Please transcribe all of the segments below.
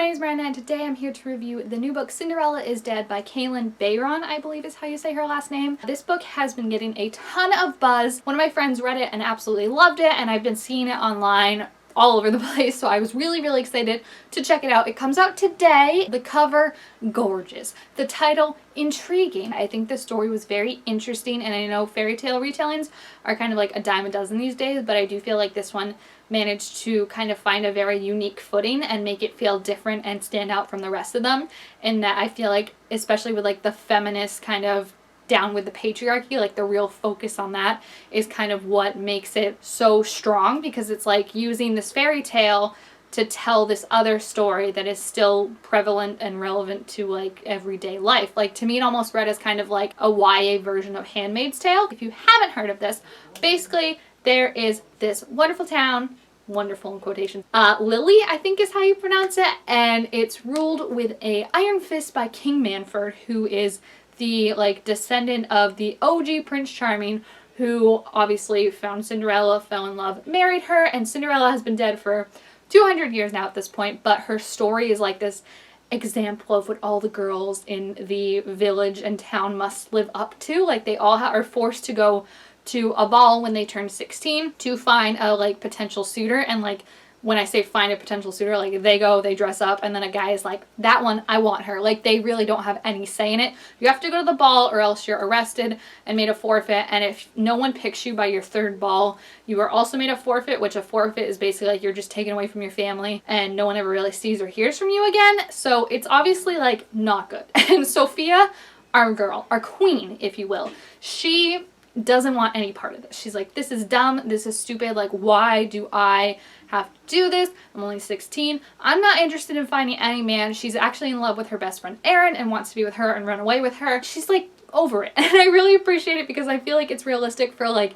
name is Miranda and today I'm here to review the new book Cinderella is Dead by Kalynn Bayron, I believe is how you say her last name. This book has been getting a ton of buzz. One of my friends read it and absolutely loved it, and I've been seeing it online all over the place, so I was really excited to check it out. It comes out today. The cover, gorgeous. The title, intriguing. I think the story was very interesting, and I know fairy tale retellings are kind of like a dime a dozen these days, but I do feel like this one managed to kind of find a very unique footing and make it feel different and stand out from the rest of them, in that I feel like, especially with like the feminist kind of down with the patriarchy, like the real focus on that is kind of what makes it so strong, because it's like using this fairy tale to tell this other story that is still prevalent and relevant to like everyday life. Like, to me it almost read as kind of like a YA version of Handmaid's Tale. If you haven't heard of this, basically there is this wonderful town, wonderful in quotation, Lily I think is how you pronounce it, and it's ruled with a iron fist by King Manfred, who is the like descendant of the OG Prince Charming, who obviously found Cinderella, fell in love, married her, and Cinderella has been dead for 200 years now at this point, but her story is like this example of what all the girls in the village and town must live up to. Like, they all are forced to go to a ball when they turn 16 to find a like potential suitor, and like when I say find a potential suitor, like they go, they dress up, and then a guy is like, that one, I want her. Like, they really don't have any say in it. You have to go to the ball or else you're arrested and made a forfeit, and if no one picks you by your third ball, you are also made a forfeit, which a forfeit is basically like you're just taken away from your family and no one ever really sees or hears from you again. So it's obviously like not good. And Sophia, our girl, our queen, if you will, she doesn't want any part of this. She's like, this is dumb, this is stupid, like why do I have to do this? I'm only 16. I'm not interested in finding any man. She's actually in love with her best friend Erin and wants to be with her and run away with her. She's like over it. And I really appreciate it, because I feel like it's realistic for like,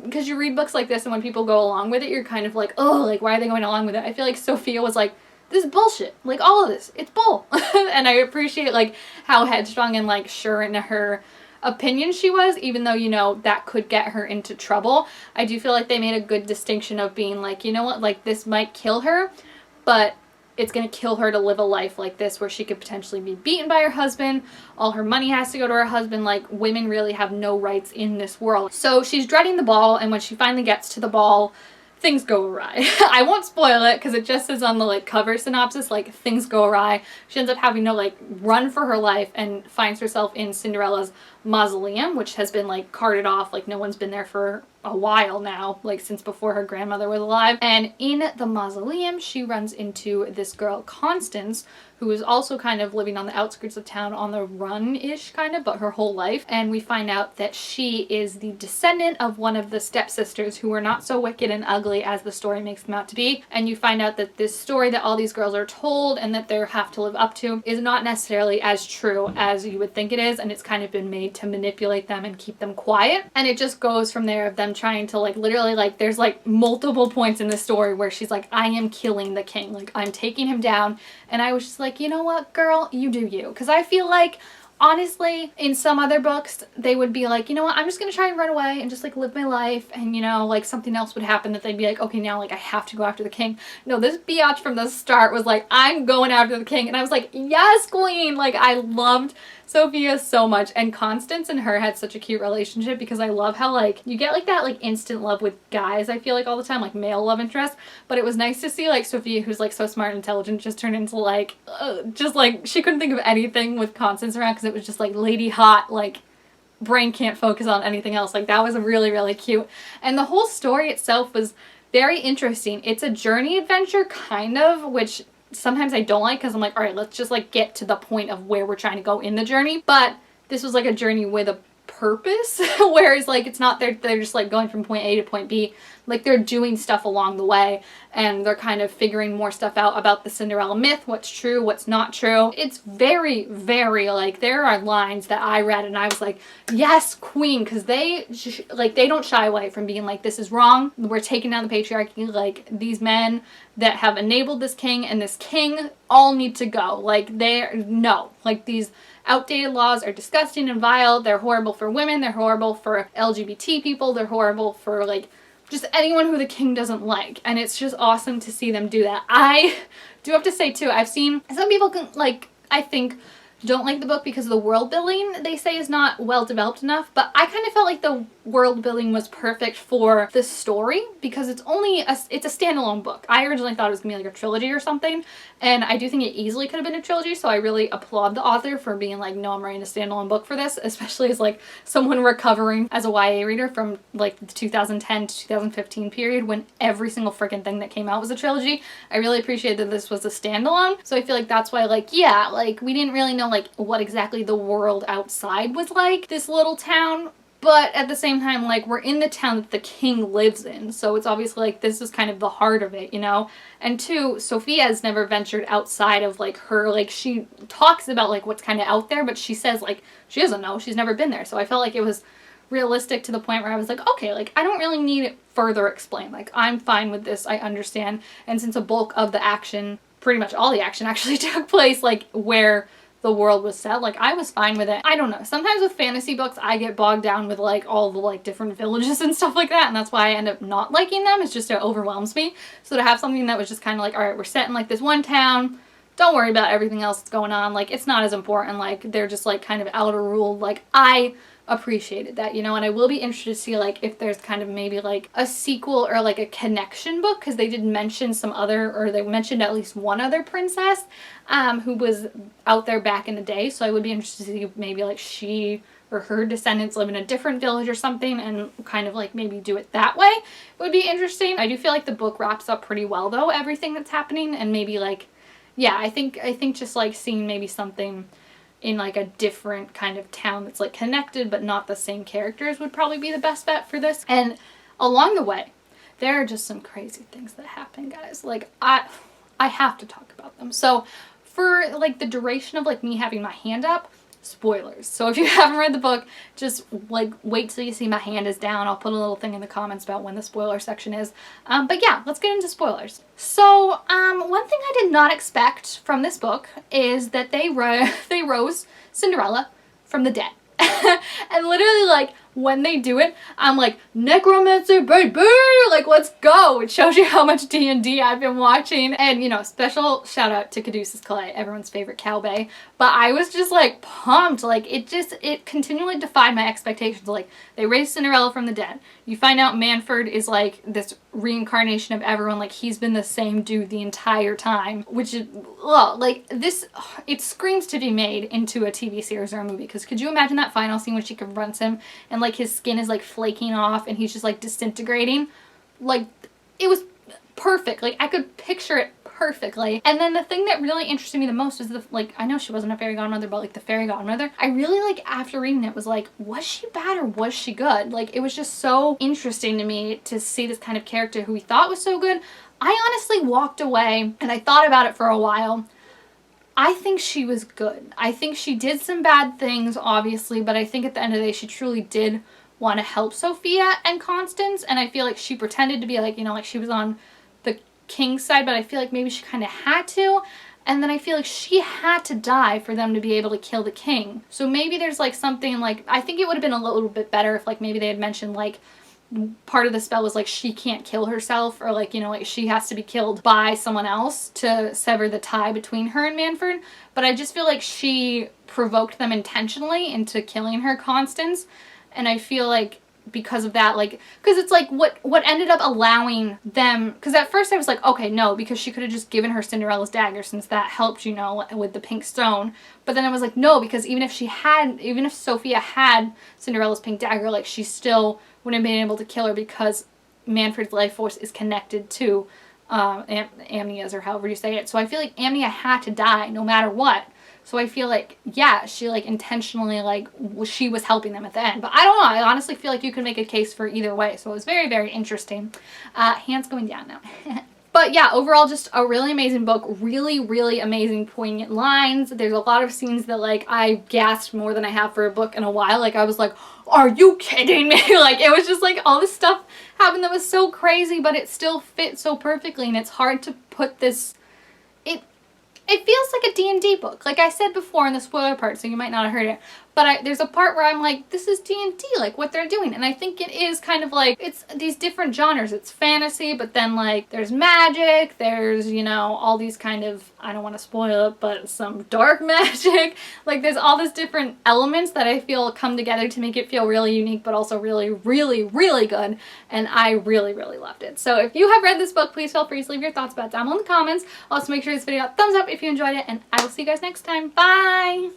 because you read books like this and when people go along with it, you're kind of like, oh, like why are they going along with it? I feel like Sophia was like, this is bullshit. Like, all of this, it's bull. And I appreciate like how headstrong and like sure in her opinion she was, even though, you know, that could get her into trouble. I do feel like they made a good distinction of being like, you know what, like this might kill her, but it's gonna kill her to live a life like this where she could potentially be beaten by her husband, all her money has to go to her husband, like women really have no rights in this world. So she's dreading the ball, and when she finally gets to the ball, things go awry. I won't spoil it because it just says on the like cover synopsis, like things go awry. She ends up having to like run for her life and finds herself in Cinderella's mausoleum, which has been like carted off, like no one's been there for a while now, like since before her grandmother was alive. And in the mausoleum she runs into this girl Constance, who is also kind of living on the outskirts of town, on the run-ish kind of, but her whole life. And we find out that she is the descendant of one of the stepsisters who were not so wicked and ugly as the story makes them out to be. And you find out that this story that all these girls are told and that they have to live up to is not necessarily as true as you would think it is, and it's kind of been made to manipulate them and keep them quiet. And it just goes from there of them trying to like literally, like there's like multiple points in the story where she's like, I am killing the king, like I'm taking him down. And I was just like, you know what, girl, you do you. Because I feel like, honestly, in some other books, they would be like, you know what, I'm just gonna try and run away and just like live my life, and you know, like something else would happen that they'd be like, okay, now like I have to go after the king. No, this biatch from the start was like, I'm going after the king. And I was like, yes, queen. Like, I loved Sophia so much, and Constance and her had such a cute relationship, because I love how like you get like that like instant love with guys, I feel like all the time, like male love interest, but it was nice to see like Sophia, who's like so smart and intelligent, just turn into like just like she couldn't think of anything with Constance around, because it was just like lady hot, like brain can't focus on anything else. Like, that was really cute. And the whole story itself was very interesting. It's a journey adventure kind of, which sometimes I don't like, because I'm like, all right, let's just like get to the point of where we're trying to go in the journey. But this was like a journey with a purpose, whereas like it's not, they're just like going from point A to point B. Like, they're doing stuff along the way, and they're kind of figuring more stuff out about the Cinderella myth, what's true, what's not true. It's very like, there are lines that I read and I was like, yes, queen, because they don't shy away from being like, this is wrong, we're taking down the patriarchy, like these men that have enabled this king and this king all need to go. Like, like these outdated laws are disgusting and vile, they're horrible for women, they're horrible for LGBT people, they're horrible for like just anyone who the king doesn't like, and it's just awesome to see them do that. I do have to say too, I've seen some people can, like, I think don't like the book because the world building they say is not well developed enough, but I kind of felt like the world building was perfect for the story because it's a standalone book. I originally thought it was gonna be like a trilogy or something, and I do think it easily could have been a trilogy, so I really applaud the author for being like, no, I'm writing a standalone book for this, especially as like someone recovering as a YA reader from like the 2010 to 2015 period when every single freaking thing that came out was a trilogy. I really appreciate that this was a standalone, so I feel like that's why, like, yeah, like we didn't really know like what exactly the world outside was like, this little town, but at the same time, like, we're in the town that the king lives in, so it's obviously like this is kind of the heart of it, you know? And two, Sophia has never ventured outside of like her, like, she talks about like what's kind of out there, but she says like she doesn't know, she's never been there. So I felt like it was realistic to the point where I was like, okay, like I don't really need it further explained, like I'm fine with this, I understand. And since a bulk of the action, pretty much all the action actually took place like where the world was set, like I was fine with it. I don't know, sometimes with fantasy books I get bogged down with like all the like different villages and stuff like that, and that's why I end up not liking them. It's just, it overwhelms me. So to have something that was just kind of like, all right, we're set in like this one town, don't worry about everything else that's going on, like it's not as important, like they're just like kind of outer ruled, like I appreciated that, you know. And I will be interested to see like if there's kind of maybe like a sequel or like a connection book, because they did mention some other, or they mentioned at least one other princess who was out there back in the day, so I would be interested to see if maybe like she or her descendants live in a different village or something and kind of like maybe do it that way. It would be interesting. I do feel like the book wraps up pretty well though, everything that's happening, and maybe like, yeah, I think just like seeing maybe something in like a different kind of town that's like connected but not the same characters would probably be the best bet for this. And along the way there are just some crazy things that happen, guys. Like I have to talk about them. So for like the duration of like me having my hand up, spoilers. So if you haven't read the book, just like wait till you see my hand is down. I'll put a little thing in the comments about when the spoiler section is. But yeah, let's get into spoilers. So one thing I did not expect from this book is that they rose Cinderella from the dead. And literally like when they do it, I'm like, necromancer baby, like let's go. It shows you how much D&D I've been watching. And you know, special shout out to Caduceus Clay, everyone's favorite cowbay. But I was just like pumped, like it continually defied my expectations. Like they raised Cinderella from the dead. You find out Manfred is like this reincarnation of everyone, like he's been the same dude the entire time, which is, well, like this, it screams to be made into a TV series or a movie. Because could you imagine that final scene when she confronts him and like his skin is like flaking off and he's just like disintegrating? Like it was perfect. Like I could picture it perfectly. And then the thing that really interested me the most was the, like, I know she wasn't a fairy godmother, but like the fairy godmother, I really like after reading it was like, was she bad or was she good? Like it was just so interesting to me to see this kind of character who we thought was so good. I honestly walked away and I thought about it for a while. I think she was good. I think she did some bad things, obviously, but I think at the end of the day, she truly did want to help Sophia and Constance, and I feel like she pretended to be like, you know, like she was on the king's side, but I feel like maybe she kind of had to, and then I feel like she had to die for them to be able to kill the king. So maybe there's like something like, I think it would have been a little bit better if like maybe they had mentioned like part of the spell was like she can't kill herself, or like, you know, like she has to be killed by someone else to sever the tie between her and Manfred. But I just feel like she provoked them intentionally into killing her, Constance, and I feel like because of that, like, because it's like what ended up allowing them, because at first I was like, okay, no, because she could have just given her Cinderella's dagger since that helped, you know, with the pink stone. But then I was like, no, because even if Sophia had Cinderella's pink dagger, like she still wouldn't have been able to kill her because Manfred's life force is connected to Amnia's, or however you say it. So I feel like Amnia had to die no matter what. So I feel like, yeah, she like intentionally, like she was helping them at the end. But I don't know, I honestly feel like you could make a case for either way. So it was very, very interesting. Hands going down now. But yeah, overall just a really amazing book. Really, really amazing poignant lines. There's a lot of scenes that like I gasped more than I have for a book in a while. Like I was like, are you kidding me? Like it was just like all this stuff happened that was so crazy, but it still fit so perfectly. And it's hard to put this, it feels like a D&D D&D book. Like I said before in the spoiler part, so you might not have heard it, but there's a part where I'm like, this is D&D, like what they're doing. And I think it is kind of like, it's these different genres. It's fantasy, but then like there's magic, there's, you know, all these kind of, I don't want to spoil it, but some dark magic. Like there's all these different elements that I feel come together to make it feel really unique, but also really, really, really good. And I really, really loved it. So if you have read this book, please feel free to leave your thoughts about it down below in the comments. Also make sure this video thumbs up if you enjoyed it, and I will see you guys next time. Bye!